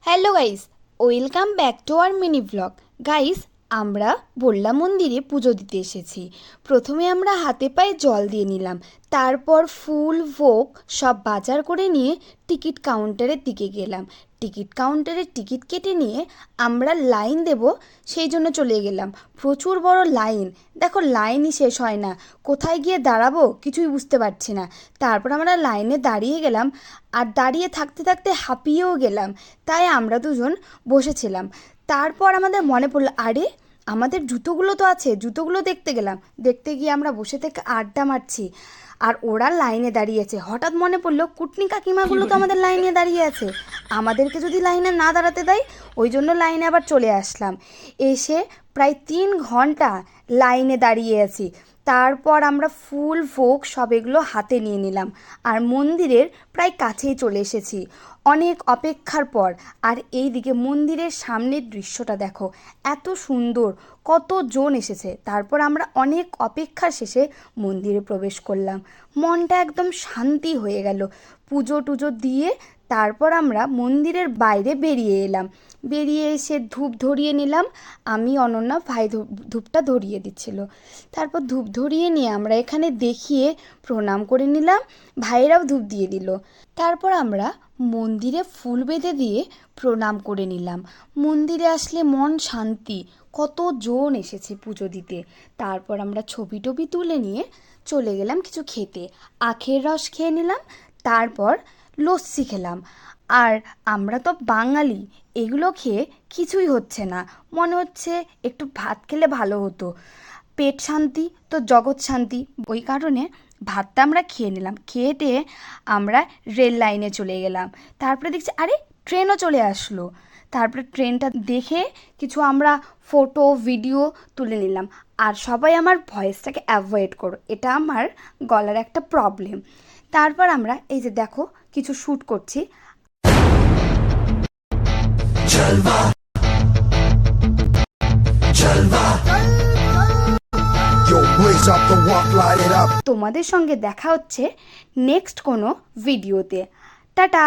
Hello guys, welcome back to our mini blog. Guys, আমরা বল্লা মন্দিরে পুজো দিতে এসেছি। প্রথমে আমরা হাতে পায়ে জল দিয়ে নিলাম, তারপর ফুল ভোগ সব বাজার করে নিয়ে টিকিট কাউন্টারের দিকে গেলাম। টিকিট কাউন্টারে টিকিট কেটে নিয়ে আমরা লাইন দেব, সেই জন্য চলে গেলাম। প্রচুর বড় লাইন, দেখো লাইনই শেষ হয় না, কোথায় গিয়ে দাঁড়াবো কিছুই বুঝতে পারছি না। তারপর আমরা লাইনে দাঁড়িয়ে গেলাম, আর দাঁড়িয়ে থাকতে থাকতে হাঁপিয়েও গেলাম, তাই আমরা দুজন বসেছিলাম। তারপর আমাদের মনে পড়লো, আরে আমাদের জুতোগুলো তো আছে, জুতোগুলো দেখতে গেলাম। দেখতে গিয়ে আমরা বসে থেকে আড্ডা মারছি, আর ওরা লাইনে দাঁড়িয়েছে। হঠাৎ মনে পড়লো কুটনি কাকিমাগুলো তো আমাদের লাইনে দাঁড়িয়ে আছে, আমাদেরকে যদি লাইনে না দাঁড়াতে দেয়, ওই জন্য লাইনে আবার চলে আসলাম। এসে প্রায় 3 ঘন্টা লাইনে দাঁড়িয়ে আছি। তারপর আমরা ফুল ভোগ সব এগুলো হাতে নিয়ে নিলাম, আর মন্দিরের প্রায় কাছেই চলে এসেছি অনেক অপেক্ষার পর। আর এই দিকে মন্দিরের সামনের দৃশ্যটা দেখো, এত সুন্দর, কতজন এসেছে। তারপর আমরা অনেক অপেক্ষা শেষে মন্দিরে প্রবেশ করলাম, মনটা একদম শান্তি হয়ে গেল। পুজো টুজো দিয়ে তারপর আমরা মন্দিরের বাইরে বেরিয়ে এলাম। বেরিয়ে এসে ধূপ ধরিয়ে নিলাম, আমি অনন্যা, ভাই ধূপটা ধরিয়ে দিচ্ছিল। তারপর ধূপ ধরিয়ে নিয়ে আমরা এখানে দেখিয়ে প্রণাম করে নিলাম, ভাইয়েরাও ধূপ দিয়ে দিল। তারপর আমরা মন্দিরে ফুল বেঁধে দিয়ে প্রণাম করে নিলাম। মন্দিরে আসলে মন শান্তি, কতজন এসেছে পুজো দিতে। তারপর আমরা ছবি টবি তুলে নিয়ে চলে গেলাম কিছু খেতে। আখের রস খেয়ে নিলাম, তারপর লস্যি খেলাম। আর আমরা তো বাঙালি, এগুলো খেয়ে কিছুই হচ্ছে না, মনে হচ্ছে একটু ভাত খেলে ভালো হতো। পেট শান্তি তো জগৎ শান্তি, ওই কারণে ভাতটা আমরা খেয়ে নিলাম। খেয়ে টেয়ে আমরা রেল লাইনে চলে গেলাম। তারপরে দেখছি আরে ট্রেনও চলে আসলো। তারপরে ট্রেনটা দেখে কিছু আমরা ফটো ভিডিও তুলে নিলাম। আর সবাই আমার ভয়েসটাকে অ্যাভয়েড করো, এটা আমার গলার একটা প্রবলেম। তারপর আমরা এই যে দেখো কিছু শ্যুট করছি। তোমাদের সঙ্গে দেখা হচ্ছে নেক্সট কোনো ভিডিওতে। টাটা।